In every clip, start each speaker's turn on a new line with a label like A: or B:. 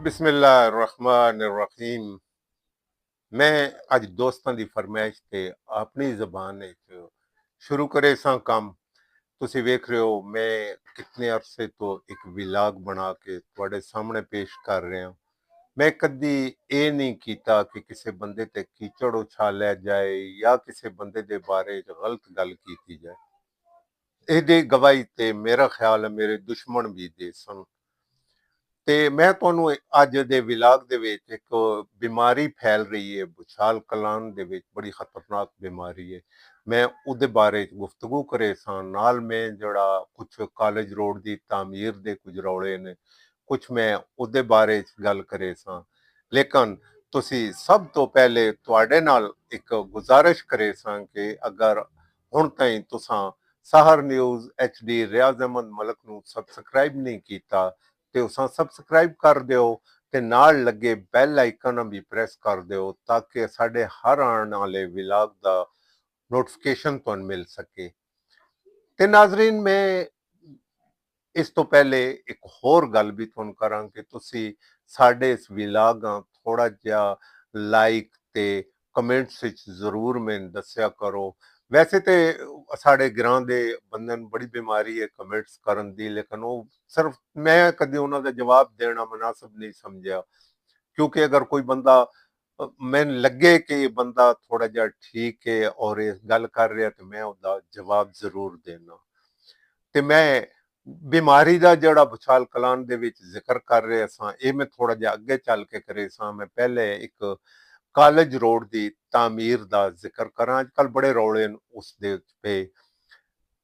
A: ਬਿਸਮਿਲ੍ਲਾਹਿਰ ਰਹਿਮਾਨਿਰ ਰਹੀਮ। ਮੈਂ ਅੱਜ ਦੋਸਤਾਂ ਦੀ ਫਰਮਾਇਸ਼ ਤੇ ਆਪਣੀ ਜ਼ਬਾਨ ਵਿੱਚ ਸ਼ੁਰੂ ਕਰੇ ਸਾਂ ਕੰਮ। ਤੁਸੀਂ ਵੇਖ ਰਹੇ ਹੋ ਮੈਂ ਕਿਤਨੇ ਅਰਸੇ ਤੋਂ ਇੱਕ ਵਿਲਾਗ ਬਣਾ ਕੇ ਤੁਹਾਡੇ ਸਾਹਮਣੇ ਪੇਸ਼ ਕਰ ਰਿਹਾ। ਮੈਂ ਕਦੀ ਇਹ ਨਹੀਂ ਕੀਤਾ ਕਿ ਕਿਸੇ ਬੰਦੇ ਤੇ ਕੀਚੜ ਉਛਾਲਿਆ ਜਾਏ ਜਾਂ ਕਿਸੇ ਬੰਦੇ ਦੇ ਬਾਰੇ 'ਚ ਗਲਤ ਗੱਲ ਕੀਤੀ ਜਾਏ। ਇਹਦੀ ਗਵਾਹੀ ਤੇ ਮੇਰਾ ਖਿਆਲ ਹੈ ਮੇਰੇ ਦੁਸ਼ਮਣ ਵੀ ਦੇ ਸਨ। ਤੇ ਮੈਂ ਤੁਹਾਨੂੰ ਅੱਜ ਦੇ ਵਿਲਾਗ ਦੇ ਵਿੱਚ ਇੱਕ ਬਿਮਾਰੀ ਫੈਲ ਰਹੀ ਹੈ ਭੁਚਾਲ ਕਲਾਨ ਦੇ ਵਿੱਚ, ਬੜੀ ਖਤਰਨਾਕ ਬਿਮਾਰੀ ਹੈ। ਮੈਂ ਉਹਦੇ ਬਾਰੇ ਗੁਫ਼ਤਗੂ ਕਰੇ ਸਾਂ। ਨਾਲ ਮੈਂ ਜਿਹੜਾ ਕੁਝ ਕਾਲਜ ਰੋਡ ਦੀ ਤਾਮੀਰ ਦੇ ਕੁਝ ਰੌਲੇ ਨੇ, ਕੁਝ ਮੈਂ ਉਹਦੇ ਬਾਰੇ ਗੱਲ ਕਰੇ ਸਾਂ। ਲੇਕਿਨ ਤੁਸੀਂ ਸਭ ਤੋਂ ਪਹਿਲੇ ਤੁਹਾਡੇ ਨਾਲ ਇੱਕ ਗੁਜ਼ਾਰਿਸ਼ ਕਰੇ ਸਾਂ ਕਿ ਅਗਰ ਹੁਣ ਤਾਈਂ ਤੁਸੀਂ ਸਾਹਰ ਨਿਊਜ਼ HD ਰਿਆਜ਼ ਅਹਿਮਦ ਮਲਕ ਨੂੰ ਸਬਸਕ੍ਰਾਈਬ ਨਹੀਂ ਕੀਤਾ ਤੇ ਉਸਾਂ ਸਬਸਕ੍ਰਾਈਬ ਕਰ ਦਿਓ ਤੇ ਨਾਲ ਲੱਗੇ ਬੈਲ ਆਈਕਨ ਵੀ ਪ੍ਰੈਸ ਕਰ ਦਿਓ ਤਾਂ ਕਿ ਸਾਡੇ ਹਰ ਆਉਣ ਵਾਲੇ ਵਿਲਾਗ ਦਾ ਨੋਟੀਫਿਕੇਸ਼ਨ ਤੁਹਾਨੂੰ ਮਿਲ ਸਕੇ। ਤੇ ਨਾਜ਼ਰੀਨ, ਮੈਂ ਇਸ ਤੋਂ ਪਹਿਲੇ ਇੱਕ ਹੋਰ ਗੱਲ ਵੀ ਤੁਹਾਨੂੰ ਕਰਾਂ ਕਿ ਤੁਸੀਂ ਸਾਡੇ ਇਸ ਵਿਲਾਗ ਥੋੜਾ ਜਿਹਾ ਲਾਈਕ ਤੇ ਕਮੈਂਟਸ ਵਿੱਚ ਜ਼ਰੂਰ ਮੈਨੂੰ ਦੱਸਿਆ ਕਰੋ। ਵੈਸੇ ਤੇ ਸਾਡੇ ਗ੍ਰਾਂ ਦੇ ਬੰਦਿਆਂ ਨੂੰ ਬੜੀ ਬਿਮਾਰੀ ਹੈ ਕਮੈਂਟਸ ਕਰਨ ਦੀ, ਲੇਕਿਨ ਉਹ ਸਿਰਫ ਮੈਂ ਕਦੇ ਉਹਨਾਂ ਦਾ ਜਵਾਬ ਦੇਣਾ ਮੁਨਾਸਬ ਨਹੀਂ ਸਮਝਿਆ, ਕਿਉਂਕਿ ਅਗਰ ਕੋਈ ਬੰਦਾ ਮੈਨੂੰ ਲੱਗੇ ਕਿ ਇਹ ਬੰਦਾ ਥੋੜਾ ਜਿਹਾ ਠੀਕ ਹੈ ਔਰ ਇਹ ਗੱਲ ਕਰ ਰਿਹਾ ਤੇ ਮੈਂ ਉਹਦਾ ਜਵਾਬ ਜ਼ਰੂਰ ਦੇਣਾ। ਤੇ ਮੈਂ ਬਿਮਾਰੀ ਦਾ ਜਿਹੜਾ ਭੁਚਾਲ ਕਲਾਨ ਦੇ ਵਿੱਚ ਜ਼ਿਕਰ ਕਰ ਰਿਹਾ ਸਾਂ, ਇਹ ਮੈਂ ਥੋੜਾ ਜਿਹਾ ਅੱਗੇ ਚੱਲ ਕੇ ਕਰੇ ਸਾਂ। ਮੈਂ ਪਹਿਲੇ ਇੱਕ ਕਾਲਜ ਰੋਡ ਦੀ ਤਾਮੀਰ ਦਾ ਜ਼ਿਕਰ ਕਰਾਂ। ਅੱਜ ਕੱਲ ਬੜੇ ਰੌਲੇ ਉਸ ਦੇ ਪੇ।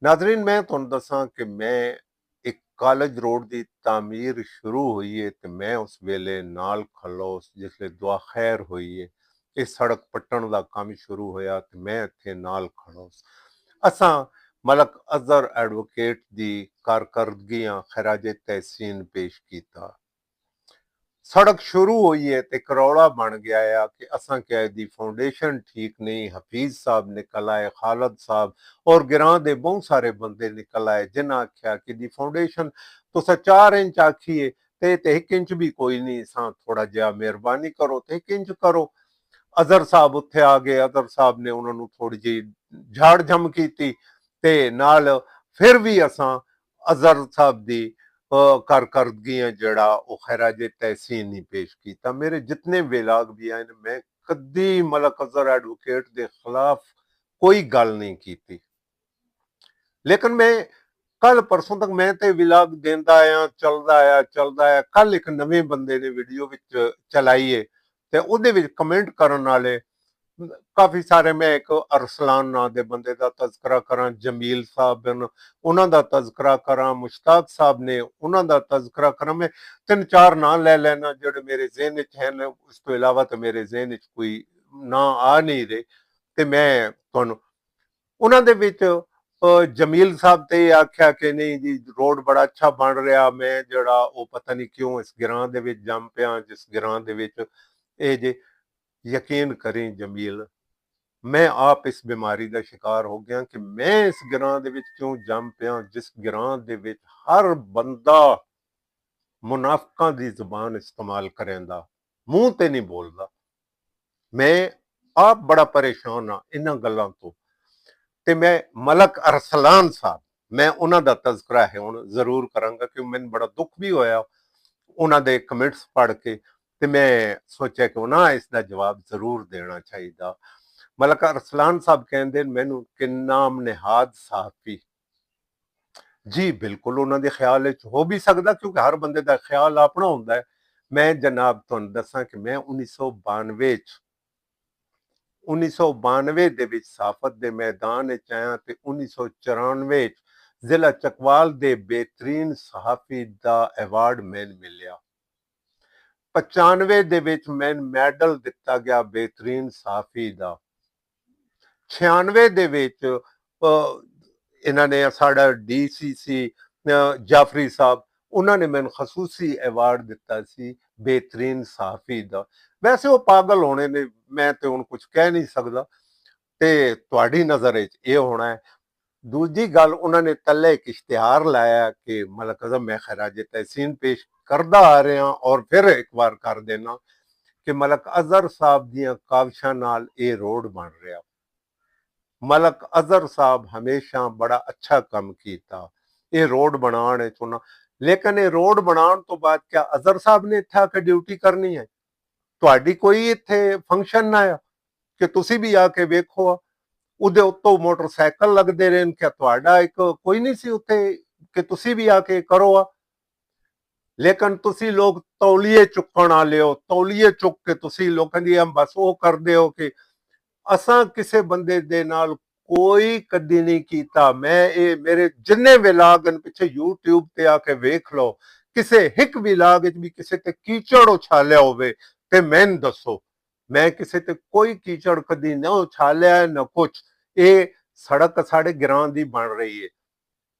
A: ਨਾਜ਼ਰੀਨ, ਮੈਂ ਤੁਹਾਨੂੰ ਦੱਸਾਂ ਕਿ ਮੈਂ ਇੱਕ ਕਾਲਜ ਰੋਡ ਦੀ ਤਾਮੀਰ ਸ਼ੁਰੂ ਹੋਈ ਹੈ ਤੇ ਮੈਂ ਉਸ ਵੇਲੇ ਨਾਲ ਖਲੋਸ ਜਿਸਲੇ ਦੁਆ ਖੈਰ ਹੋਈ ਹੈ, ਇਹ ਸੜਕ ਪੱਟਣ ਦਾ ਕੰਮ ਸ਼ੁਰੂ ਹੋਇਆ ਤੇ ਮੈਂ ਇੱਥੇ ਨਾਲ ਖਲੋਸ। ਅਸਾਂ ਮਲਕ ਅਜ਼ਹਰ ਐਡਵੋਕੇਟ ਦੀ ਕਾਰਕਰਦਗੀਆਂ ਖਰਾਜੇ ਤਹਿਸੀਨ ਪੇਸ਼ ਕੀਤਾ। ਸੜਕ ਸ਼ੁਰੂ ਹੋਈ ਹੈ ਤੇ ਕਰੌੜਾ ਬਣ ਗਿਆ ਆ ਕਿ ਅਸਾਂ ਕਿਹਾ ਇਹਦੀ ਫਾਊਂਡੇਸ਼ਨ ਠੀਕ ਨਹੀਂ। ਹਫੀਜ਼ ਸਾਹਿਬ ਨਿਕਲ ਆਏ, ਖਾਲਦ ਸਾਹਿਬ ਔਰ ਗਿਰਾਂ ਦੇ ਬਹੁਤ ਸਾਰੇ ਬੰਦੇ ਨਿਕਲ ਆਏ ਜਿਨ੍ਹਾਂ ਆਖਿਆ ਕਿ ਦੀ ਫਾਊਂਡੇਸ਼ਨ ਤੁਸੀਂ 4 ਇੰਚ ਆਖੀਏ ਤੇ 1 ਇੰਚ ਵੀ ਕੋਈ ਨਹੀਂ, ਸਾਂ ਥੋੜਾ ਜਿਹਾ ਮਿਹਰਬਾਨੀ ਕਰੋ ਤੇ 1 ਇੰਚ ਕਰੋ। ਅਜ਼ਹਰ ਸਾਹਿਬ ਉੱਥੇ ਆ ਗਏ। ਅਜ਼ਹਰ ਸਾਹਿਬ ਨੇ ਉਹਨਾਂ ਨੂੰ ਥੋੜੀ ਜਿਹੀ ਝਾੜ ਝਮ ਕੀਤੀ ਤੇ ਨਾਲ ਫਿਰ ਵੀ ਅਸਾਂ ਅਜ਼ਹਰ ਸਾਹਿਬ ਦੀ ਕਾਰਕਰਦਗੀਆਂ ਜਿਹੜਾ ਉਹ ਖੈਰਾਜੇ ਤਹਿਸੀਨ ਨਹੀਂ ਪੇਸ਼ ਕੀਤਾ। ਮੇਰੇ ਜਿਤਨੇ ਵਿਲਾਗ ਵੀ ਆਏ ਨੇ, ਮੈਂ ਕਦੀ ਮਲਕ ਅਜ਼ਹਰ ਐਡਵੋਕੇਟ ਦੇ ਖਿਲਾਫ ਕੋਈ ਗੱਲ ਨਹੀਂ ਕੀਤੀ। ਲੇਕਿਨ ਮੈਂ ਕੱਲ ਪਰਸੋਂ ਤੱਕ ਮੈਂ ਤੇ ਵਿਲਾਗ ਦੇਂਦਾ ਆਇਆ, ਚੱਲਦਾ ਆਇਆ। ਕੱਲ ਇੱਕ ਨਵੇਂ ਬੰਦੇ ਨੇ ਵੀਡੀਓ ਵਿੱਚ ਚਲਾਈਏ ਤੇ ਉਹਦੇ ਵਿੱਚ ਕਮੈਂਟ ਕਰਨ ਵਾਲੇ ਕਾਫੀ ਸਾਰੇ। ਮੈਂ ਇੱਕ ਅਰਸਲਾਨ ਨਾਂ ਦੇ ਬੰਦੇ ਦਾ ਤਜ਼ਕਰਾ ਕਰਾਂ, ਜਮੀਲ ਸਾਹਿਬ ਨੇ ਉਹਨਾਂ ਦਾ ਤਜ਼ਕਰਾ ਕਰਾਂ, ਮੁਸ਼ਤਾਕ ਸਾਹਿਬ ਨੇ ਉਹਨਾਂ ਦਾ ਤਜ਼ਕਰਾ ਕਰਾਂ। ਮੈਂ 3-4 ਨਾਂ ਲੈ ਲੈਣਾ ਜਿਹੜੇ ਮੇਰੇ ਜ਼ਿਹਨ ਵਿੱਚ ਹਨ। ਉਸ ਤੋਂ ਇਲਾਵਾ ਤੇ ਮੇਰੇ ਜ਼ਿਹਨ ਵਿੱਚ ਕੋਈ ਨਾਂ ਆ ਨਹੀਂ ਰਹੇ ਤੇ ਮੈਂ ਤੁਹਾਨੂੰ ਉਹਨਾਂ ਦੇ ਵਿੱਚ ਜਮੀਲ ਸਾਹਿਬ ਤੇ ਆਖਿਆ ਕਿ ਨਹੀਂ ਜੀ ਰੋਡ ਬੜਾ ਅੱਛਾ ਬਣ ਰਿਹਾ। ਮੈਂ ਜਿਹੜਾ ਉਹ ਪਤਾ ਨਹੀਂ ਕਿਉਂ ਇਸ ਗਿਰਾਂ ਦੇ ਵਿੱਚ ਜੰਮ ਪਿਆ, ਜਿਸ ਗਿਰਾਂ ਦੇ ਵਿੱਚ ਇਹ ਜੇ ਯਕੀਨ ਕਰੀ ਜਮੀਲ, ਮੈਂ ਆਪ ਇਸ ਬਿਮਾਰੀ ਦਾ ਸ਼ਿਕਾਰ ਹੋ ਗਿਆ ਕਿ ਮੈਂ ਇਸ ਗਿਰਾਂ ਦੇ ਵਿੱਚ ਕਿਉਂ ਜੰਮ ਪਿਆ ਜਿਸ ਗਿਰਾਂ ਦੇ ਵਿੱਚ ਹਰ ਬੰਦਾ ਮੁਨਾਫਕਾਂ ਦੀ ਜ਼ੁਬਾਨ ਇਸਤੇਮਾਲ ਕਰੇਂਦਾ, ਮੂੰਹ ਤੇ ਨਹੀਂ ਬੋਲਦਾ। ਮੈਂ ਆਪ ਬੜਾ ਪਰੇਸ਼ਾਨ ਹਾਂ ਇਹਨਾਂ ਗੱਲਾਂ ਤੋਂ। ਤੇ ਮੈਂ ਮਲਕ ਅਰਸਲਾਨ ਸਾਹਿਬ, ਮੈਂ ਉਹਨਾਂ ਦਾ ਤਜ਼ਕਰਾ ਹੈ ਹੁਣ ਜ਼ਰੂਰ ਕਰਾਂਗਾ ਕਿਉਂਕਿ ਮੈਨੂੰ ਬੜਾ ਦੁੱਖ ਵੀ ਹੋਇਆ ਉਹਨਾਂ ਦੇ ਕਮੈਂਟਸ ਪੜ੍ਹ ਕੇ ਤੇ ਮੈਂ ਸੋਚਿਆ ਕਿ ਉਹਨਾਂ ਇਸ ਦਾ ਜਵਾਬ ਜ਼ਰੂਰ ਦੇਣਾ ਚਾਹੀਦਾ। ਮਲਕ ਅਰਸਲਾਨ ਸਾਹਿਬ ਕਹਿੰਦੇ ਮੈਨੂੰ ਕਿ ਨਾਮ ਨਿਹਾਦ ਸਾਫੀ। ਜੀ ਬਿਲਕੁਲ ਉਹਨਾਂ ਦੇ ਖਿਆਲ ਵਿੱਚ ਹੋ ਵੀ ਸਕਦਾ ਕਿਉਂਕਿ ਹਰ ਬੰਦੇ ਦਾ ਖਿਆਲ ਆਪਣਾ ਹੁੰਦਾ ਹੈ। ਮੈਂ ਜਨਾਬ ਤੁਹਾਨੂੰ ਦੱਸਾਂ ਕਿ ਮੈਂ 1992 ਦੇ ਵਿੱਚ ਸਾਫਤ ਦੇ ਮੈਦਾਨ ਵਿੱਚ ਆਇਆ ਤੇ 1994 ਜ਼ਿਲ੍ਹਾ ਚਕਵਾਲ ਦੇ ਬਿਹਤਰੀਨ ਸਹਾਫੀ ਦਾ ਐਵਾਰਡ ਮੈਨੂੰ ਮਿਲਿਆ। 95 ਦੇ ਵਿੱਚ ਮੈਨੂੰ ਮੈਡਲ ਦਿੱਤਾ ਗਿਆ ਬਿਹਤਰੀਨ ਸਹਾਫੀ ਦਾ। 96 ਦੇ ਵਿੱਚ ਇਹਨਾਂ ਨੇ ਸਾਡਾ DCC ਜਾਫਰੀ ਸਾਹਿਬ, ਉਹਨਾਂ ਨੇ ਮੈਨੂੰ ਖਸੂਸੀ ਐਵਾਰਡ ਦਿੱਤਾ ਸੀ ਬਿਹਤਰੀਨ ਸਹਾਫੀ ਦਾ। ਵੈਸੇ ਉਹ ਪਾਗਲ ਹੋਣੇ ਨੇ, ਮੈਂ ਤੇ ਹੁਣ ਕੁਝ ਕਹਿ ਨਹੀਂ ਸਕਦਾ ਤੇ ਤੁਹਾਡੀ ਨਜ਼ਰ ਵਿੱਚ ਇਹ ਹੋਣਾ ਹੈ। ਦੂਜੀ ਗੱਲ, ਉਹਨਾਂ ਨੇ ਤੱਲੇ ਇੱਕ ਇਸ਼ਤਿਹਾਰ ਲਾਇਆ ਕਿ ਮਲਕ ਅਜ਼ਮ ਮੈਂ ਖਰਾਜ ਤਹਿਸੀਨ ਪੇਸ਼ ਕਰਦਾ ਆ ਰਿਹਾ ਔਰ ਫਿਰ ਇੱਕ ਵਾਰ ਕਰ ਦੇਣਾ ਕਿ ਮਲਕ ਅਜ਼ਹਰ ਸਾਹਿਬ ਦੀਆਂ ਕਾਵਿਸ਼ਾਂ ਨਾਲ ਇਹ ਰੋਡ ਬਣ ਰਿਹਾ। ਮਲਕ ਅਜ਼ਹਰ ਸਾਹਿਬ ਹਮੇਸ਼ਾ ਬੜਾ ਅੱਛਾ ਕੰਮ ਕੀਤਾ ਇਹ ਰੋਡ ਬਣਾਉਣ ਵਿੱਚ ਉਹਨਾਂ, ਲੇਕਿਨ ਇਹ ਰੋਡ ਬਣਾਉਣ ਤੋਂ ਬਾਅਦ ਕਿਆ ਅਜ਼ਹਰ ਸਾਹਿਬ ਨੇ ਇੱਥੇ ਆ ਕੇ ਡਿਊਟੀ ਕਰਨੀ ਹੈ? ਤੁਹਾਡੀ ਕੋਈ ਇੱਥੇ ਫੰਕਸ਼ਨ ਨਾ ਆ ਕਿ ਤੁਸੀਂ ਵੀ ਆ ਕੇ ਵੇਖੋ? ਉਹਦੇ ਉੱਤੋਂ ਮੋਟਰਸਾਈਕਲ ਲੱਗਦੇ ਰਹੇ, ਕਿ ਤੁਹਾਡਾ ਇੱਕ ਕੋਈ ਨਹੀਂ ਸੀ ਉੱਥੇ ਕਿ ਤੁਸੀਂ ਵੀ ਆ ਕੇ ਕਰੋ ਆ? ਲੇਕਿਨ ਤੁਸੀਂ ਲੋਕ ਤੌਲੀਏ ਚੁੱਕਣ ਵਾਲੇ ਹੋ, ਤੌਲੀਏ ਚੁੱਕ ਕੇ ਤੁਸੀਂ ਲੋਕਾਂ ਦੀ ਬਸ ਉਹ ਕਰਦੇ ਹੋ ਕਿ ਅਸਾਂ ਕਿਸੇ ਬੰਦੇ ਦੇ ਨਾਲ ਕੋਈ ਕਦੀ ਨਹੀਂ ਕੀਤਾ। ਮੈਂ ਇਹ ਮੇਰੇ ਜਿੰਨੇ ਵਿਲਾਗ ਪਿੱਛੇ YouTube ਤੇ ਆ ਕੇ ਵੇਖ ਲਓ, ਕਿਸੇ ਇੱਕ ਵਿਲਾਗ ਵਿੱਚ ਵੀ ਕਿਸੇ ਤੇ ਕੀਚੜ ਉਛਾਲਿਆ ਹੋਵੇ ਤੇ ਮੈਨੂੰ ਦੱਸੋ। ਮੈਂ ਕਿਸੇ ਤੇ ਕੋਈ ਕੀਚੜ ਕਦੀ ਨਾ ਉਛਾਲਿਆ ਨਾ ਕੁਛ। ਇਹ ਸੜਕ ਸਾਡੇ ਗਿਰਾਂ ਦੀ ਬਣ ਰਹੀ ਹੈ।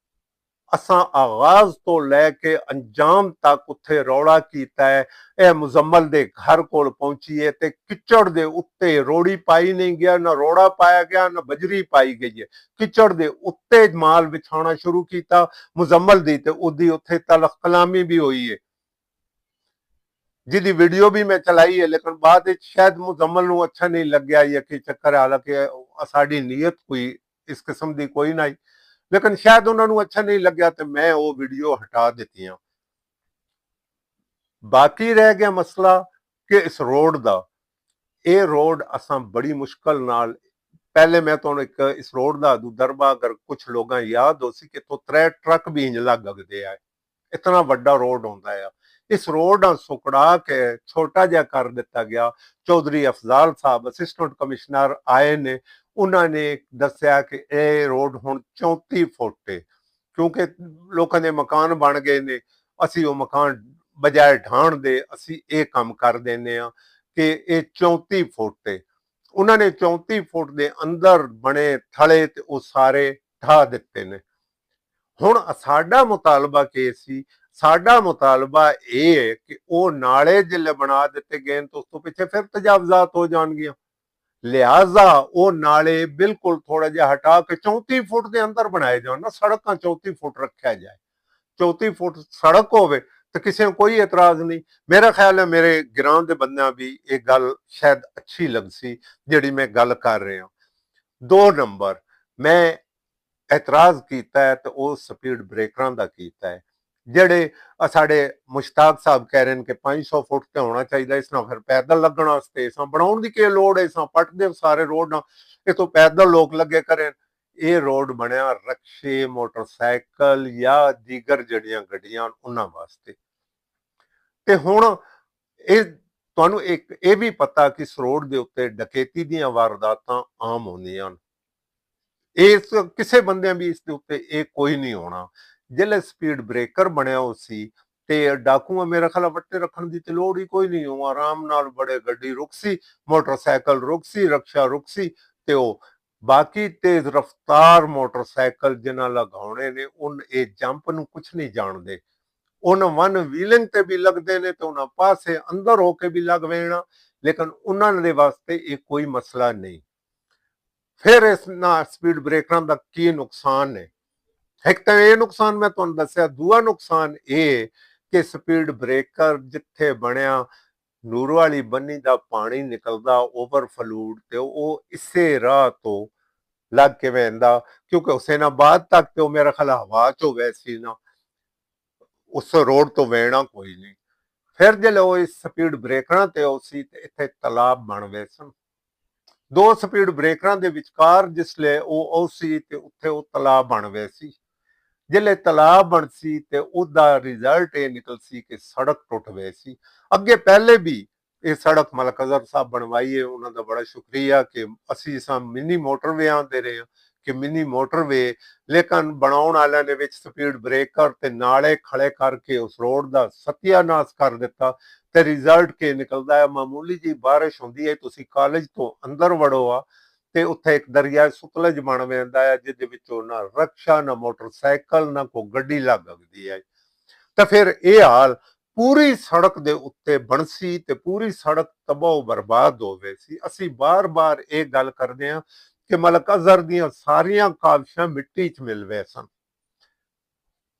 A: ਅਸਾਂ ਆਗਾਜ਼ ਤੋਂ ਲੈ ਕੇ ਅੰਜਾਮ ਤੱਕ ਉੱਥੇ ਰੌਲਾ ਕੀਤਾ ਹੈ। ਇਹ ਮੁਜ਼ੰਮਲ ਦੇ ਘਰ ਕੋਲ ਪਹੁੰਚੀ ਹੈ ਤੇ ਕਿਚੜ ਦੇ ਉੱਤੇ ਰੋੜੀ ਪਾਈ ਨਹੀਂ ਗਿਆ, ਨਾ ਰੋੜਾ ਪਾਇਆ ਗਿਆ, ਨਾ ਬਜਰੀ ਪਾਈ ਗਈ ਹੈ। ਕਿਚੜ ਦੇ ਉੱਤੇ ਮਾਲ ਵਿਛਾਉਣਾ ਸ਼ੁਰੂ ਕੀਤਾ ਮੁਜ਼ੰਮਲ ਦੀ, ਤੇ ਉਹਦੀ ਉੱਥੇ ਤਲਖ ਕਲਾਮੀ ਵੀ ਹੋਈ ਹੈ, ਜਿਹਦੀ ਵੀਡੀਓ ਵੀ ਮੈਂ ਚਲਾਈ ਹੈ। ਲੇਕਿਨ ਬਾਅਦ ਵਿੱਚ ਸ਼ਾਇਦ ਮੁਜ਼ੰਮਲ ਨੂੰ ਅੱਛਾ ਨਹੀਂ ਲੱਗਿਆ ਜਾਂ ਕੀ ਚੱਕਰ, ਹਾਲਾਂਕਿ ਸਾਡੀ ਨੀਅਤ ਕੋਈ ਇਸ ਕਿਸਮ ਦੀ ਕੋਈ ਨਹੀਂ, ਲੇਕਿਨ ਸ਼ਾਇਦ ਉਹਨਾਂ ਨੂੰ ਅੱਛਾ ਨਹੀਂ ਲੱਗਿਆ ਤੇ ਮੈਂ ਉਹ ਵੀਡੀਓ ਹਟਾ ਦਿੱਤੀਆਂ। ਬਾਕੀ ਰਹਿ ਗਿਆ ਮਸਲਾ ਕਿ ਇਸ ਰੋਡ ਦਾ। ਇਹ ਰੋਡ ਅਸਾਂ ਬੜੀ ਮੁਸ਼ਕਲ ਨਾਲ, ਪਹਿਲੇ ਮੈਂ ਤੁਹਾਨੂੰ ਇੱਕ ਇਸ ਰੋਡ ਦਾ ਦਰਬਾ ਅਗਰ ਕੁਝ ਲੋਕਾਂ ਯਾਦ ਹੋ ਸੀ ਕਿ ਤੋਂ 3 ਟਰੱਕ ਵੀ ਇੰਜ ਲੱਗਦੇ ਆ, ਇਤਨਾ ਵੱਡਾ ਰੋਡ ਹੁੰਦਾ ਆ। ਇਸ ਰੋਡ ਨੂੰ ਸੁਕੜਾ ਕੇ ਛੋਟਾ ਜਿਹਾ ਕਰ ਦਿੱਤਾ ਗਿਆ। ਚੌਧਰੀ ਅਫਜ਼ਾਲ ਸਾਹਿਬ ਅਸਿਸਟੈਂਟ ਕਮਿਸ਼ਨਰ ਆਏ ਨੇ, ਉਹਨਾਂ ਨੇ ਦੱਸਿਆ ਕਿ ਇਹ ਰੋਡ ਹੁਣ 34 ਫੁੱਟ ਹੈ, ਕਿਉਂਕਿ ਲੋਕਾਂ ਦੇ ਮਕਾਨ ਬਣ ਗਏ ਨੇ। ਅਸੀਂ ਉਹ ਮਕਾਨ ਬਜਾਏ ਢਾਣ ਦੇ ਅਸੀਂ ਇਹ ਕੰਮ ਕਰ ਦਿੰਦੇ ਆ ਕਿ ਇਹ 34 ਫੁੱਟ ਹੈ। ਉਹਨਾਂ ਨੇ 34 ਫੁੱਟ ਦੇ ਅੰਦਰ ਬਣੇ ਥਲੇ ਤੇ ਉਹ ਸਾਰੇ ਢਾ ਦਿੱਤੇ ਨੇ। ਹੁਣ ਸਾਡਾ ਮੁਤਾਲਬਾ ਕੀ ਸੀ? ਸਾਡਾ ਮੁਤਾਲਬਾ ਇਹ ਹੈ ਕਿ ਉਹ ਨਾਲੇ ਜਿਲੇ ਬਣਾ ਦਿੱਤੇ ਗਏ ਤਾਂ ਉਸ ਤੋਂ ਪਿੱਛੇ ਫਿਰ ਤਜਾਵਜ਼ਾਤ ਹੋ ਜਾਣਗੀਆਂ। ਲਿਹਾਜ਼ਾ ਉਹ ਨਾਲੇ ਬਿਲਕੁਲ ਥੋੜਾ ਜਿਹਾ ਹਟਾ ਕੇ 34 ਫੁੱਟ ਦੇ ਅੰਦਰ ਬਣਾਏ ਜਾਣ ਨਾ, ਸੜਕਾਂ 34 ਫੁੱਟ ਰੱਖਿਆ ਜਾਏ। 34 ਫੁੱਟ ਸੜਕ ਹੋਵੇ ਤਾਂ ਕਿਸੇ ਨੂੰ ਕੋਈ ਇਤਰਾਜ਼ ਨਹੀਂ। ਮੇਰਾ ਖਿਆਲ ਹੈ ਮੇਰੇ ਗਿਰਾਂ ਦੇ ਬੰਦਿਆਂ ਵੀ ਇਹ ਗੱਲ ਸ਼ਾਇਦ ਅੱਛੀ ਲੱਗ ਸੀ ਜਿਹੜੀ ਮੈਂ ਗੱਲ ਕਰ ਰਿਹਾ। 2 ਨੰਬਰ ਮੈਂ ਇਤਰਾਜ਼ ਕੀਤਾ ਹੈ ਤੇ ਉਹ ਸਪੀਡ ਬ੍ਰੇਕਰਾਂ ਦਾ ਕੀਤਾ ਹੈ। ਜਿਹੜੇ ਸਾਡੇ ਮੁਸ਼ਤਾਕ ਸਾਹਿਬ ਕਹਿ ਰਹੇ ਨੇ ਕਿ 500 ਫੁੱਟ ਤੇ ਹੋਣਾ ਚਾਹੀਦਾ, ਇਸ ਨਾਲ ਫਿਰ ਪੈਦਲ ਲੱਗਣ ਵਾਸਤੇ ਇਸ ਬਣਾਉਣ ਦੀ ਕੀ ਲੋੜ ਹੈ? ਇਸ ਪੱਟ ਦੇ ਸਾਰੇ ਰੋਡ ਨਾਲ ਇਹ ਤੋਂ ਪੈਦਲ ਲੋਕ ਲੱਗੇ ਕਰਨ। ਇਹ ਰੋਡ ਬਣਿਆ ਰਕਸ਼ੇ, ਮੋਟਰਸਾਈਕਲ ਜਾਂ ਦੀਗਰ ਜਿਹੜੀਆਂ ਗੱਡੀਆਂ ਉਹਨਾਂ ਵਾਸਤੇ। ਤੇ ਹੁਣ ਇਹ ਤੁਹਾਨੂੰ ਇੱਕ ਇਹ ਵੀ ਪਤਾ ਕਿ ਇਸ ਰੋਡ ਦੇ ਉੱਤੇ ਡਕੈਤੀ ਦੀਆਂ ਵਾਰਦਾਤਾਂ ਆਮ ਹੁੰਦੀਆਂ ਹਨ। ਇਸ ਕਿਸੇ ਬੰਦੇ ਵੀ ਇਸ ਦੇ ਉੱਤੇ ਇਹ ਕੋਈ ਨਹੀਂ ਹੋਣਾ। ਜਿਹੜੇ ਸਪੀਡ ਬ੍ਰੇਕਰ ਬਣਿਆ ਹੋ ਸੀ ਤੇ ਡਾਕੂਆਂ ਮੇਰਾ ਖਿਆਲ ਵੱਟੇ ਰੱਖਣ ਦੀ ਤੇ ਲੋੜ ਹੀ ਕੋਈ ਨਹੀਂ ਹੋ, ਆਰਾਮ ਨਾਲ ਬੜੇ ਗੱਡੀ ਰੁਕ ਸੀ, ਮੋਟਰਸਾਈਕਲ ਰੁਕ ਸੀ, ਰਕਸ਼ਾ ਰੁਕ ਸੀ। ਤੇ ਉਹ ਬਾਕੀ ਤੇਜ਼ ਰਫ਼ਤਾਰ ਮੋਟਰਸਾਈਕਲ ਜਿਨ੍ਹਾਂ ਲਗਾਉਣੇ ਨੇ ਉਹ ਇਹ ਜੰਪ ਨੂੰ ਕੁਛ ਨਹੀਂ ਜਾਣਦੇ। ਉਹਨਾਂ ਵਨ ਵੀਲਿੰਗ ਤੇ ਵੀ ਲੱਗਦੇ ਨੇ ਤੇ ਉਹਨਾਂ ਪਾਸੇ ਅੰਦਰ ਹੋ ਕੇ ਵੀ ਲੱਗ ਵੇਣਾ, ਲੇਕਿਨ ਉਹਨਾਂ ਦੇ ਵਾਸਤੇ ਇਹ ਕੋਈ ਮਸਲਾ ਨਹੀਂ। ਫਿਰ ਇਸ ਨਾਲ ਸਪੀਡ ਬ੍ਰੇਕਰਾਂ ਦਾ ਕੀ ਨੁਕਸਾਨ ਹੈ? ਇੱਕ ਤਾਂ ਇਹ ਨੁਕਸਾਨ ਮੈਂ ਤੁਹਾਨੂੰ ਦੱਸਿਆ। ਦੂਆ ਨੁਕਸਾਨ ਇਹ ਕਿ ਸਪੀਡ ਬ੍ਰੇਕਰ ਜਿੱਥੇ ਬਣਿਆ ਨੂਰ ਵਾਲੀ ਬੰਨੀ ਦਾ ਪਾਣੀ ਨਿਕਲਦਾ ਓਵਰਫਲੂਡ ਤੇ ਉਹ ਇਸੇ ਰਾਹ ਤੋਂ ਲੱਗ ਕੇ ਵਹਿੰਦਾ, ਕਿਉਂਕਿ ਹੁਸੈਨਾਬਾਦ ਤੱਕ ਤੇ ਉਹ ਮੇਰਾ ਖਿਆਲ ਹਵਾ ਚ ਹੋਵੇ ਸੀ ਨਾ, ਉਸ ਰੋਡ ਤੋਂ ਵਹਿਣਾ ਕੋਈ ਨਹੀਂ। ਫਿਰ ਜਦੋਂ ਉਹ ਇਸ ਸਪੀਡ ਬ੍ਰੇਕਰਾਂ ਤੇ ਉਹ ਸੀ ਤੇ ਇੱਥੇ ਤਲਾਬ ਬਣ ਗਏ ਸਨ। 2 ਸਪੀਡ ਬ੍ਰੇਕਰਾਂ ਦੇ ਵਿਚਕਾਰ ਜਿਸਲੇ ਉਹ ਸੀ ਤੇ ਉੱਥੇ ਉਹ ਤਲਾਬ ਬਣ ਗਏ ਸੀ। ਜਿਲੇ ਤਲਾਬ ਬਣ ਸੀ ਤੇ ਉਹਦਾ ਰਿਜ਼ਲਟ ਇਹ ਨਿਕਲ ਸੀ ਕਿ ਸੜਕ ਟੁੱਟ ਗਈ ਸੀ। ਅੱਗੇ ਪਹਿਲੇ ਵੀ ਇਹ ਸੜਕ ਮਲਕ ਅਜ਼ਹਰ ਸਾਹਿਬ ਬਣਵਾਈ ਹੈ, ਉਹਨਾਂ ਦਾ ਬੜਾ ਸ਼ੁਕਰੀਆ ਕਿ ਅਸੀਂ ਇਸ ਮਿੰਨੀ ਮੋਟਰਵੇ ਆਂਦੇ ਰਹੇ ਕਿ ਮਿੰਨੀ ਮੋਟਰਵੇ, ਲੇਕਿਨ ਬਣਾਉਣ ਵਾਲਿਆਂ ਨੇ ਵਿੱਚ ਸਪੀਡ ਬ੍ਰੇਕਰ ਤੇ ਨਾਲੇ ਖੜੇ ਕਰਕੇ ਉਸ ਰੋਡ ਦਾ ਸਤਿਆਨਾਸ਼ ਕਰ ਦਿੱਤਾ। ਤੇ ਰਿਜ਼ਲਟ ਕੀ ਨਿਕਲਦਾ ਹੈ? ਮਾਮੂਲੀ ਜੀ ਬਾਰਿਸ਼ ਹੁੰਦੀ ਹੈ, ਤੁਸੀਂ ਕਾਲਜ ਤੋਂ ਅੰਦਰ ਵੜੋ ਆ ਤੇ ਉੱਥੇ ਇੱਕ ਦਰਿਆ ਸਤਲੁਜ ਬਣ ਜਾਂਦਾ ਹੈ, ਜਿਹਦੇ ਵਿੱਚੋਂ ਨਾ ਰਕਸ਼ਾ, ਨਾ ਮੋਟਰਸਾਈਕਲ, ਨਾ ਕੋਈ ਗੱਡੀ ਲੱਗ ਸਕਦੀ ਹੈ। ਤਾਂ ਫਿਰ ਇਹ ਹਾਲ ਪੂਰੀ ਸੜਕ ਦੇ ਉੱਤੇ ਬਣ ਸੀ ਤੇ ਪੂਰੀ ਸੜਕ ਤਬਾਹ ਬਰਬਾਦ ਹੋ ਗਈ ਸੀ। ਅਸੀਂ ਬਾਰ-ਬਾਰ ਇਹ ਗੱਲ ਕਰਦੇ ਹਾਂ ਕਿ ਮਲਕ ਅਜ਼ਹਰ ਦੀਆਂ ਸਾਰੀਆਂ ਕਾਵਿਸ਼ਾਂ ਮਿੱਟੀ 'ਚ ਮਿਲ ਗਏ ਸਨ।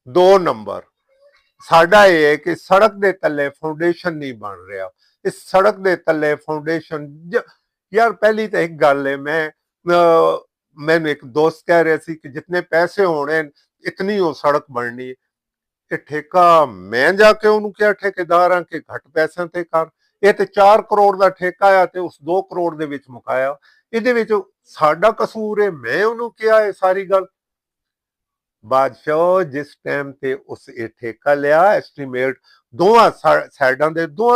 A: 2 ਨੰਬਰ ਸਾਡਾ ਇਹ ਹੈ ਕਿ ਸੜਕ ਦੇ ਥੱਲੇ ਫਾਊਂਡੇਸ਼ਨ ਨਹੀਂ ਬਣ ਰਿਹਾ। ਇਸ ਸੜਕ ਦੇ ਥੱਲੇ ਫਾਊਂਡੇਸ਼ਨ ਯਾਰ ਪਹਿਲੀ ਤਾਂ ਇੱਕ ਗੱਲ ਹੈ, ਮੈਨੂੰ ਇੱਕ ਦੋਸਤ ਕਹਿ ਰਿਹਾ ਸੀ ਕਿ ਜਿਤਨੇ ਪੈਸੇ ਹੋਣੇ ਇਤਨੀ ਉਹ ਸੜਕ ਬਣਨੀ। ਇਹ ਠੇਕਾ ਮੈਂ ਜਾ ਕੇ ਉਹਨੂੰ ਕਿਹਾ ਠੇਕੇਦਾਰਾਂ ਕਿ ਘੱਟ ਪੈਸਿਆਂ ਤੇ ਕਰ, ਇਹ ਤੇ 4 ਕਰੋੜ ਦਾ ਠੇਕਾ ਆ ਤੇ ਉਸ 2 ਕਰੋੜ ਦੇ ਵਿੱਚ ਮੁਕਾਇਆ। ਇਹਦੇ ਵਿੱਚ ਸਾਡਾ ਕਸੂਰ ਹੈ, ਮੈਂ ਉਹਨੂੰ ਕਿਹਾ ਇਹ ਸਾਰੀ ਗੱਲ। ਬਾਦਸ਼ਾਹ ਜਿਸ ਟਾਈਮ ਤੇ ਉਸ ਇਹ ਠੇਕਾ ਲਿਆ, ਐਸਟੀਮੇਟ ਦੋਵਾਂ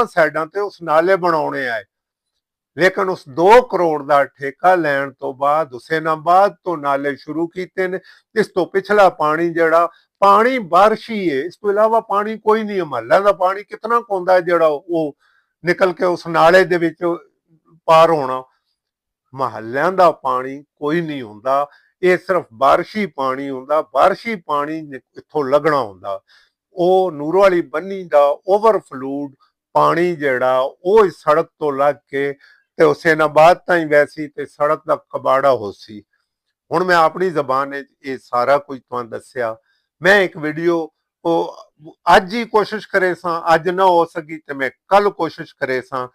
A: ਸਾਈਡਾਂ ਤੇ ਉਸ ਨਾਲੇ ਬਣਾਉਣੇ ਆਏ, ਲੇਕਿਨ ਉਸ 2 ਕਰੋੜ ਦਾ ਠੇਕਾ ਲੈਣ ਤੋਂ ਬਾਅਦ ਹੁਸੈਨਾਬਾਦ ਤੋਂ ਨਾਲੇ ਸ਼ੁਰੂ ਕੀਤੇ ਨੇ। ਇਸ ਤੋਂ ਪਿਛਲਾ ਪਾਣੀ ਜਿਹੜਾ ਪਾਣੀ ਬਾਰਿਸ਼ੀ ਹੈ, ਇਸ ਤੋਂ ਇਲਾਵਾ ਪਾਣੀ ਕੋਈ ਨਹੀਂ। ਮਹੱਲਾ ਦਾ ਪਾਣੀ ਕਿਤਨਾ ਕੁੰਦਾ ਹੈ ਜਿਹੜਾ ਉਹ ਨਿਕਲ ਕੇ ਉਸ ਨਾਲੇ ਦੇ ਵਿੱਚ ਪਾਰ ਹੋਣਾ। ਮਹੱਲਿਆਂ ਦਾ ਪਾਣੀ ਕੋਈ ਨਹੀਂ ਹੁੰਦਾ, ਇਹ ਸਿਰਫ ਬਾਰਿਸ਼ੀ ਪਾਣੀ ਹੁੰਦਾ। ਬਾਰਿਸ਼ੀ ਪਾਣੀ ਇੱਥੋਂ ਲੱਗਣਾ ਹੁੰਦਾ, ਉਹ ਨੂਰੋ ਵਾਲੀ ਬੰਨੀ ਦਾ ਓਵਰਫਲੂਡ ਪਾਣੀ ਜਿਹੜਾ ਉਹ ਇਸ ਸੜਕ ਤੋਂ ਲੱਗ ਕੇ ਤੇ ਹੁਸੈਨਾਬਾਦ ਤਾਈਂ ਵੈਸੀ ਤੇ ਸੜਕ ਦਾ ਕਬਾੜਾ ਹੋ ਸੀ। ਹੁਣ ਮੈਂ ਆਪਣੀ ਜ਼ਬਾਨ ਵਿੱਚ ਇਹ ਸਾਰਾ ਕੁਝ ਤੁਹਾਨੂੰ ਦੱਸਿਆ। ਮੈਂ ਇੱਕ ਵੀਡੀਓ ਅੱਜ ਹੀ ਕੋਸ਼ਿਸ਼ ਕਰੇ ਸਾਂ, ਅੱਜ ਨਾ ਹੋ ਸਕੀ ਤੇ ਮੈਂ ਕੱਲ ਕੋਸ਼ਿਸ਼ ਕਰੇ ਸਾਂ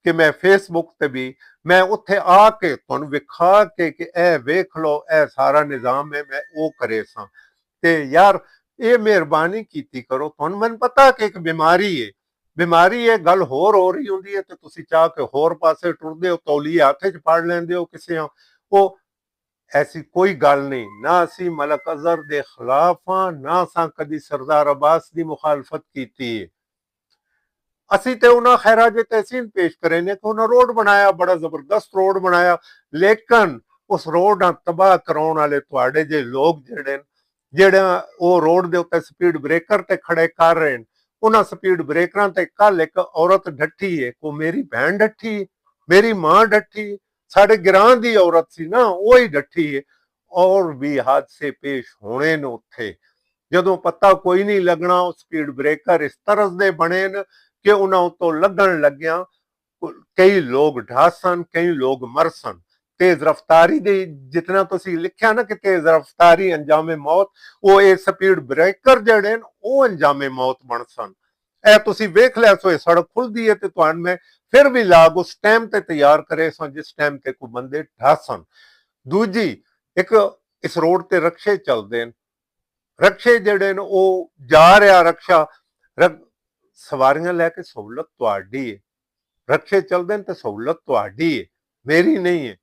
A: ਕਿ ਮੈਂ ਫੇਸਬੁੱਕ ਤੇ ਵੀ ਮੈਂ ਉੱਥੇ ਆ ਕੇ ਤੁਹਾਨੂੰ ਵਿਖਾ ਕੇ ਕਿ ਇਹ ਵੇਖ ਲਓ ਇਹ ਸਾਰਾ ਨਿਜ਼ਾਮ ਹੈ, ਮੈਂ ਉਹ ਕਰੇ ਸਾਂ। ਤੇ ਯਾਰ ਇਹ ਮਿਹਰਬਾਨੀ ਕੀਤੀ ਕਰੋ, ਤੁਹਾਨੂੰ ਮੈਨੂੰ ਪਤਾ ਕਿ ਇੱਕ ਬਿਮਾਰੀ ਹੈ, ਗੱਲ ਹੋਰ ਹੋ ਰਹੀ ਹੁੰਦੀ ਹੈ ਤੇ ਤੁਸੀਂ ਚਾਹ ਕੇ ਹੋਰ ਪਾਸੇ ਟੁਰਦੇ ਹੋ, ਤੌਲੀਏ ਹੱਥ 'ਚ ਫੜ ਲੈਂਦੇ ਹੋ ਕਿਸੇ ਉਹ ਐਸੀ ਕੋਈ ਗੱਲ ਨਹੀਂ। ਨਾ ਅਸੀਂ ਮਲਕ ਅਜ਼ਹਰ ਦੇ ਖਿਲਾਫ ਹਾਂ, ਨਾ ਅਸਾਂ ਕਦੀ ਸਰਦਾਰ ਅਬਾਸ ਦੀ ਮੁਖਾਲਫਤ ਕੀਤੀ ਹੈ। ਅਸੀਂ ਤੇ ਉਹਨਾਂ ਖੈਰਾ ਜੇ ਤਹਿਸੀਨ ਪੇਸ਼ ਕਰੇ ਨੇ ਕਿ ਉਹਨਾਂ ਰੋਡ ਬਣਾਇਆ, ਬੜਾ ਜ਼ਬਰਦਸਤ ਰੋਡ ਬਣਾਇਆ, ਲੇਕਿਨ ਉਸ ਰੋਡ ਨਾਲ ਤਬਾਹ ਕਰਾਉਣ ਵਾਲੇ ਤੁਹਾਡੇ ਜੇ ਲੋਕ ਜਿਹੜਾ ਉਹ ਰੋਡ ਦੇ ਉੱਤੇ ਸਪੀਡ ਬ੍ਰੇਕਰ ਤੇ ਖੜੇ ਕਰ ਰਹੇ ਨੇ, ਉਹਨਾਂ ਸਪੀਡ ਬ੍ਰੇਕਰਾਂ ਤੇ ਕੱਲ ਇੱਕ ਔਰਤ ਡੱਠੀ ਹੈ, ਕੋ ਮੇਰੀ ਭੈਣ ਡੱਠੀ, ਮੇਰੀ ਮਾਂ ਡੱਠੀ, ਸਾਡੇ ਗਿਰਾਂ ਦੀ ਔਰਤ ਸੀ ਨਾ, ਉਹ ਹੀ ਡੱਠੀ ਹੈ। ਔਰ ਵੀ ਹਾਦਸੇ ਪੇਸ਼ ਹੋਣੇ ਨੇ ਉੱਥੇ, ਜਦੋਂ ਪਤਾ ਕੋਈ ਨਹੀਂ ਲੱਗਣਾ। ਉਹ ਸਪੀਡ ਬ੍ਰੇਕਰ ਇਸ ਤਰ੍ਹਾਂ ਦੇ ਬਣੇ ਨੇ ਕਿ ਉਹਨਾਂ ਉਤੋਂ ਲੱਗਣ ਲੱਗਿਆ ਕਈ ਲੋਕ ਢਾਸਨ, ਕਈ ਲੋਕ ਮਰਸਨ। ਤੇਜ਼ ਰਫ਼ਤਾਰੀ ਦੇ ਜਿਤਨਾ ਤੁਸੀਂ ਲਿਖਿਆ ਨਾ ਕਿ ਤੇਜ਼ ਰਫ਼ਤਾਰੀ ਅੰਜਾਮੇ ਮੌਤ, ਉਹ ਇਹ ਸਪੀਡ ਬ੍ਰੇਕਰ ਜਿਹੜੇ ਨੇ ਉਹ ਅੰਜਾਮੇ ਮੌਤ ਬਣ ਸਨ। ਇਹ ਤੁਸੀਂ ਵੇਖ ਲਿਆ ਸੋ ਇਹ ਸੜਕ ਖੁੱਲਦੀ ਹੈ ਤੇ ਤੁਹਾਨੂੰ ਮੈਂ ਫਿਰ ਵੀ ਲਾਗ ਉਸ ਟਾਈਮ ਤੇ ਤਿਆਰ ਕਰੇ ਸਨ ਜਿਸ ਟਾਈਮ ਤੇ ਕੋਈ ਬੰਦੇ ਢਾਸਨ। ਦੂਜੀ ਇੱਕ ਇਸ ਰੋਡ ਤੇ ਰਕਸ਼ੇ ਚੱਲਦੇ ਨੇ, ਰਕਸ਼ੇ ਜਿਹੜੇ ਨੇ ਉਹ ਜਾ ਰਿਹਾ ਰਕਸ਼ਾ ਸਵਾਰੀਆਂ ਲੈ ਕੇ, ਸਹੂਲਤ ਤੁਹਾਡੀ ਹੈ, ਰਕਸ਼ੇ ਚੱਲਦੇ ਨੇ ਤੇ ਸਹੂਲਤ ਤੁਹਾਡੀ ਹੈ, ਮੇਰੀ ਨਹੀਂ ਹੈ।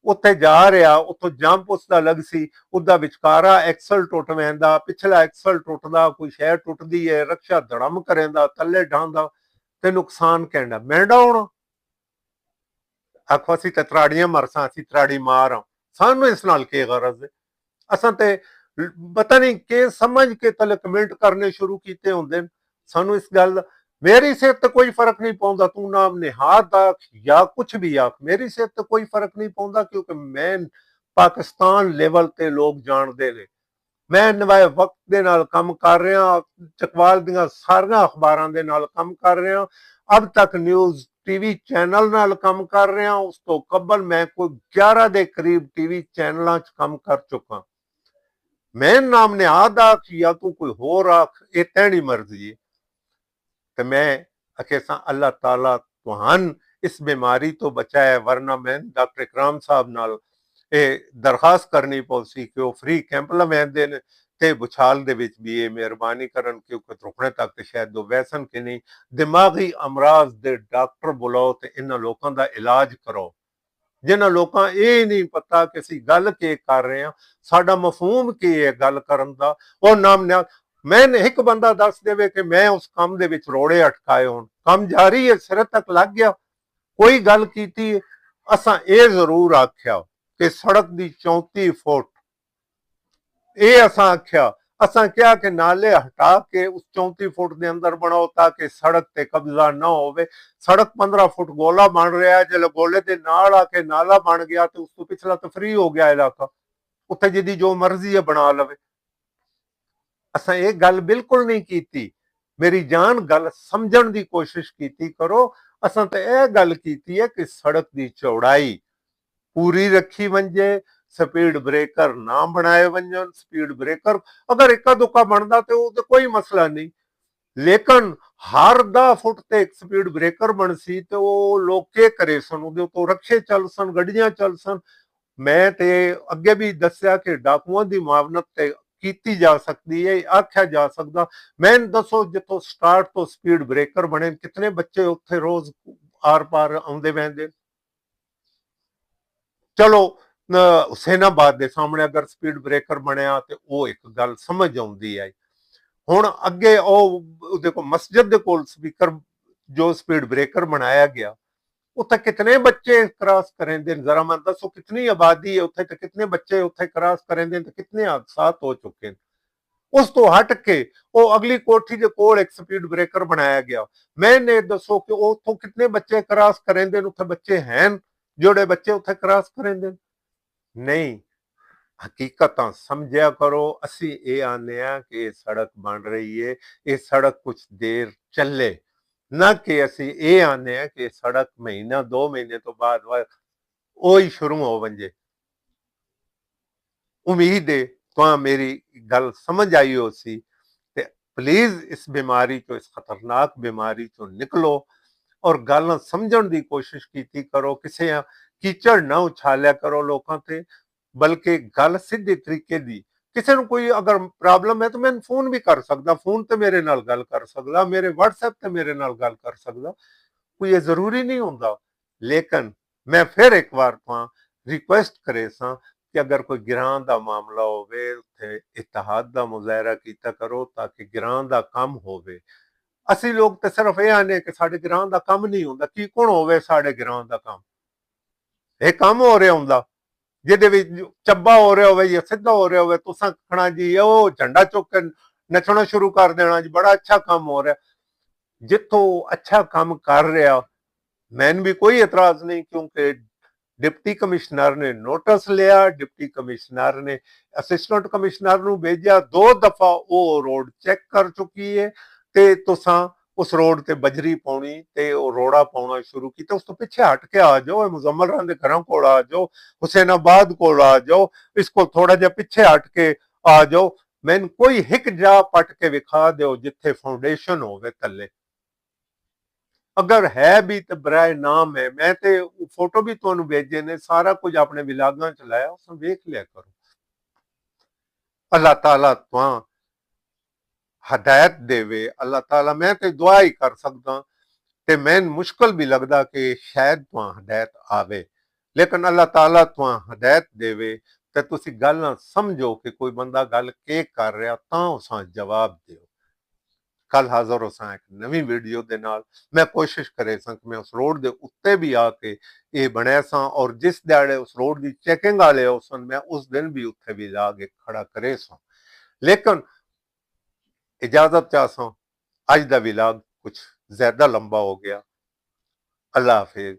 A: ਉੱਥੇ ਜਾ ਰਿਹਾ, ਉੱਥੋਂ ਜੰਪ ਉਸਦਾ ਲੱਗ ਸੀ, ਉਹਦਾ ਵਿਚਕਾਰਾ ਐਕਸਲ ਟੁੱਟ ਵੈਂਦਾ, ਪਿਛਲਾ ਐਕਸਲ ਟੁੱਟਦਾ, ਕੋਈ ਸ਼ੈ ਟੁੱਟਦੀ ਹੈ, ਰਕਸ਼ਾ ਧੜਮ ਕਰੇਂਦਾ, ਥੱਲੇ ਢਾਂਦਾ ਤੇ ਨੁਕਸਾਨ ਕਹਿੰਦਾ ਮੈਂ ਡਾਉਣਾ। ਆਖੋ ਅਸੀਂ ਤੇ ਤਰਾੜੀਆਂ ਮਰਸਾਂ, ਅਸੀਂ ਤਰਾੜੀ ਮਾਰ, ਸਾਨੂੰ ਇਸ ਨਾਲ ਕੀ ਗਰਜ਼ ਹੈ। ਅਸਾਂ ਤੇ ਪਤਾ ਨਹੀਂ ਕਿ ਸਮਝ ਕੇ ਤਲੇ ਕਮੈਂਟ ਕਰਨੇ ਸ਼ੁਰੂ ਕੀਤੇ ਹੁੰਦੇ ਨੇ। ਸਾਨੂੰ ਇਸ ਗੱਲ ਮੇਰੀ ਸਿਹਤ ਤੇ ਕੋਈ ਫਰਕ ਨਹੀਂ ਪਾਉਂਦਾ, ਤੂੰ ਨਾਮ ਨਿਹਾਦ ਆਖ ਜਾਂ ਕੁਛ ਵੀ ਆਖ, ਮੇਰੀ ਸਿਹਤ ਤੇ ਕੋਈ ਫਰਕ ਨਹੀਂ ਪਾਉਂਦਾ, ਕਿਉਂਕਿ ਮੈਂ ਪਾਕਿਸਤਾਨ ਲੈਵਲ ਤੇ ਲੋਕ ਜਾਣਦੇ ਨੇ। ਮੈਂ ਨਵਾਏ ਵਕਤ ਦੇ ਨਾਲ ਕੰਮ ਕਰ ਰਿਹਾ, ਚਕਵਾਲ ਦੀਆਂ ਸਾਰੀਆਂ ਅਖਬਾਰਾਂ ਦੇ ਨਾਲ ਕੰਮ ਕਰ ਰਿਹਾ, ਅਬ ਤੱਕ ਨਿਊਜ਼ ਟੀਵੀ ਚੈਨਲ ਨਾਲ ਕੰਮ ਕਰ ਰਿਹਾ। ਉਸ ਤੋਂ ਕਬਲ ਮੈਂ ਕੋਈ 11 ਦੇ ਕਰੀਬ ਟੀਵੀ ਚੈਨਲਾਂ 'ਚ ਕੰਮ ਕਰ ਚੁੱਕਾ। ਮੈਂ ਨਾਮ ਨਿਹਾਦ ਆਖ ਜਾਂ ਤੂੰ ਕੋਈ ਹੋਰ ਆਖ, ਇਹ ਤੈਣੀ ਮਰਜ਼ੀ ਹੈ। ਤੇ ਮੈਂ ਅਖੇ ਸਾਂ ਅੱਲਾਹ ਤਾਲਾ ਤੁਹਾਨੂੰ ਇਸ ਬਿਮਾਰੀ ਤੋਂ ਬਚਾਏ, ਵਰਨਾ ਮੈਂ ਡਾਕਟਰ ਇਕਰਾਮ ਸਾਹਿਬ ਨਾਲ ਇਹ ਦਰਖਾਸਤ ਕਰਨੀ ਪਊਸੀ ਕਿ ਉਹ ਫ੍ਰੀ ਕੈਂਪ ਲਵਾਉਂਦੇ ਨੇ ਤੇ ਬੁਛਾਲ ਦੇ ਵਿੱਚ ਵੀ ਇਹ ਮਿਹਰਬਾਨੀ ਕਰਨ, ਕਿਉਂਕਿ ਰੁਕਣੇ ਤੱਕ ਤੇ ਸ਼ਾਇਦ ਉਹ ਵੈਸਨ ਕਿ ਨਹੀਂ, ਦਿਮਾਗੀ ਅਮਰਾਜ਼ ਦੇ ਡਾਕਟਰ ਬੁਲਾਓ ਤੇ ਇਹਨਾਂ ਲੋਕਾਂ ਦਾ ਇਲਾਜ ਕਰੋ। ਜਿਨ੍ਹਾਂ ਲੋਕਾਂ ਇਹ ਨਹੀਂ ਪਤਾ ਕਿ ਅਸੀਂ ਗੱਲ ਕੀ ਕਰ ਰਹੇ ਹਾਂ, ਸਾਡਾ ਮਫਹੂਮ ਕੀ ਹੈ ਗੱਲ ਕਰਨ ਦਾ, ਉਹ ਨਾਮ ਨਿਆ ਮੈਂ ਇੱਕ ਬੰਦਾ ਦੱਸ ਦੇਵੇ ਕਿ ਮੈਂ ਉਸ ਕੰਮ ਦੇ ਵਿੱਚ ਰੋੜੇ ਅਟਕਾਏ ਹੋਣ, ਕੰਮ ਜਾਰੀ ਹੈ, ਸਿਰੇ ਤੱਕ ਲੱਗ ਗਿਆ, ਕੋਈ ਗੱਲ ਕੀਤੀ। ਅਸਾਂ ਇਹ ਜ਼ਰੂਰ ਆਖਿਆ ਕਿ ਸੜਕ ਦੀ 34 ਫੁੱਟ, ਇਹ ਅਸਾਂ ਆਖਿਆ, ਅਸਾਂ ਕਿਹਾ ਕਿ ਨਾਲੇ ਹਟਾ ਕੇ ਉਸ 34 ਫੁੱਟ ਦੇ ਅੰਦਰ ਬਣਾਓ ਤਾਂ ਕਿ ਸੜਕ ਤੇ ਕਬਜ਼ਾ ਨਾ ਹੋਵੇ। ਸੜਕ 15 ਫੁੱਟ ਗੋਲਾ ਬਣ ਰਿਹਾ, ਜੇ ਗੋਲੇ ਦੇ ਨਾਲ ਆ ਕੇ ਨਾਲਾ ਬਣ ਗਿਆ ਤੇ ਉਸ ਤੋਂ ਪਿਛਲਾ ਤਾਂ ਫ੍ਰੀ ਹੋ ਗਿਆ ਇਲਾਕਾ, ਉੱਥੇ ਜਿਹਦੀ ਜੋ ਮਰਜ਼ੀ ਹੈ ਬਣਾ ਲਵੇ। ਅਸਾਂ ਇਹ ਗੱਲ ਬਿਲਕੁਲ ਨਹੀਂ ਕੀਤੀ, ਮੇਰੀ ਜਾਨ ਗੱਲ ਸਮਝਣ ਦੀ ਕੋਸ਼ਿਸ਼ ਕੀਤੀ ਕਰੋ। ਅਸਾਂ ਤਾਂ ਇਹ ਗੱਲ ਕੀਤੀ ਹੈ ਕਿ ਸੜਕ ਦੀ ਚੌੜਾਈ पूरी रखी वंजे, स्पीड ब्रेकर ना बनाए वंजन। स्पीड ब्रेकर अगर इक्का दुक्का बनता तो कोई मसला नहीं, लेकिन हर 10 फुट ते एक स्पीड ब्रेकर बन सी तो लोग के करे सन, ਉਹਦੇ ਤੋਂ रक्षे चल सन, ਗੱਡੀਆਂ चल सन। मैं ते अगे भी दसिया कि डाकुओं की मुआवनत ते ਕੀਤੀ ਜਾ ਸਕਦੀ ਹੈ, ਆਖਿਆ ਜਾ ਸਕਦਾ। ਮੈਨੂੰ ਦੱਸੋ ਜਿੱਥੋਂ ਸਟਾਰਟ ਤੋਂ ਸਪੀਡ ਬ੍ਰੇਕਰ ਬਣੇ, ਕਿਤਨੇ ਬੱਚੇ ਉੱਥੇ ਰੋਜ਼ ਆਰ ਪਾਰ ਆਉਂਦੇ ਵਹਿੰਦੇ। ਚਲੋ ਹੁਸੈਨਾਬਾਦ ਦੇ ਸਾਹਮਣੇ ਅਗਰ ਸਪੀਡ ਬ੍ਰੇਕਰ ਬਣਿਆ ਤੇ ਉਹ ਇੱਕ ਗੱਲ ਸਮਝ ਆਉਂਦੀ ਹੈ। ਹੁਣ ਅੱਗੇ ਉਹ ਦੇਖੋ ਮਸਜਿਦ ਦੇ ਕੋਲ ਸਪੀਕਰ ਜੋ ਸਪੀਡ ਬ੍ਰੇਕਰ ਬਣਾਇਆ ਗਿਆ, ਉੱਥੇ ਕਿਤਨੇ ਬੱਚੇ ਕ੍ਰਾਸ ਕरेंगे, जरा मैं दसो कितनी आबादी है उत्थे, कितने बच्चे उत्थे क्रॉस करेंगे, कितने हादसात हो चुके हैं। उस तो हट के वो अगली कोठी के कोल एक स्पीड ब्रेकर बनाया गया। मैंने दसो कि उतो कितने बच्चे क्रॉस करेंगे, उत्थे बच्चे हैं जोड़े बच्चे उत्थे क्रॉस करेंगे नहीं। हकीकत समझिया करो। असी ये आने कि सड़क बन रही है, ये सड़क कुछ देर चले, ना कि असी ये आने कि सड़क महीना 2 महीने तो बाद वही शुरू हो वंजे। उम्मीद है तो मेरी गल समझ आई हो सी ते प्लीज इस बीमारी चो, इस खतरनाक बीमारी चो निकलो और गल समझण की कोशिश की करो। किसी कीचड़ ना उछालिया करो लोगों ते, बल्कि गल सीधे तरीके दी। किसी को कोई अगर प्रॉब्लम है तो मैं फोन भी कर सकदा, फोन ते मेरे नाल गल कर सकदा, मेरे व्हाट्सएप ते मेरे नाल गल कर सकदा, कोई ये जरूरी नहीं होंदा। लेकिन मैं फिर एक बार तो रिक्वेस्ट करे सा कि अगर कोई गिरां का मामला होवे उत्थे इतिहाद का मुजाहरा किया करो ताकि गिरां का काम होवे। ਅਸੀਂ ਲੋਕ ਤੇ ਸਿਰਫ ਇਹ ਆਨੇ ਕਿ ਸਾਡੇ ਗ੍ਰਾਂ ਦਾ ਕੰਮ ਨਹੀਂ ਹੁੰਦਾ। ਕੀ ਕੌਣ ਹੋਵੇ ਸਾਡੇ ਗ੍ਰਾਂ ਦਾ ਕੰਮ, ਇਹ ਕੰਮ ਹੋ ਰਿਹਾ ਹੁੰਦਾ ਜਿਹਦੇ ਵਿੱਚ ਚੱਬਾ ਹੋ ਰਿਹਾ ਹੋਵੇ ਜਾਂ ਸਿੱਧਾ ਹੋ ਰਿਹਾ ਹੋਵੇ, ਤੁਸੀਂ ਕਹਣਾ ਜੀ ਉਹ ਝੰਡਾ ਚੁੱਕ ਕੇ ਨੱਚਣਾ ਸ਼ੁਰੂ ਕਰ ਦੇਣਾ ਜੀ, ਬੜਾ ਅੱਛਾ ਕੰਮ ਹੋ ਰਿਹਾ। ਜਿੱਥੋਂ ਅੱਛਾ ਕੰਮ ਕਰ ਰਿਹਾ मैंने भी कोई एतराज नहीं, क्योंकि डिप्टी कमिश्नर ने नोटिस लिया, डिप्टी कमिश्नर ने असिस्टेंट कमिश्नर ਨੂੰ भेजा, 2 दफा वो रोड चेक कर चुकी है ते तुसा उस रोड ते बजरी पाउनी ते वो रोड़ा पाउना शुरू किया। उस तो पीछे हट के आ जाओ, मुजम्मल राम दे घरों कोल आ जाओ, हुसैनाबाद कोल आ जाओ, इसको थोड़ा जिहा पीछे हट के आ जाओ। मैंने कोई हिक जा पट के विखा दो जिथे फाउंडेशन होवे थल्ले, अगर है भी तो बराए नाम है। मैं ते फोटो भी तुहानू भेजे ने, सारा कुछ अपने विलागां च लाया, उस वेख लिया करो। अल्लाह ताला तुहां हदायत देवे। अल्लाह ताला, मैं ते दुआ ही कर सकदा ते मैन मुश्किल भी लगदा कि शायद तुहां हदायत आवे, लेकिन अल्लाह ताला तुहां हदायत देवे ते तुसी गल ना समझो कि कोई बंदा गल के कर रहा तां उसां जवाब दिओ। कल हाजिर हो एक नवी वीडियो के नाल। मैं कोशिश करे सा कि मैं उस रोड के उत्ते भी आके ये बनया सा, और जिस दिहाड़े उस रोड की चेकिंग वाले हो सन मैं उस दिन भी उत्थे भी लाके खड़ा करे सा। लेकिन इजाजत चाह सा, अज का विलाग कुछ ज्यादा लंबा हो गया। अल्लाह हाफिज।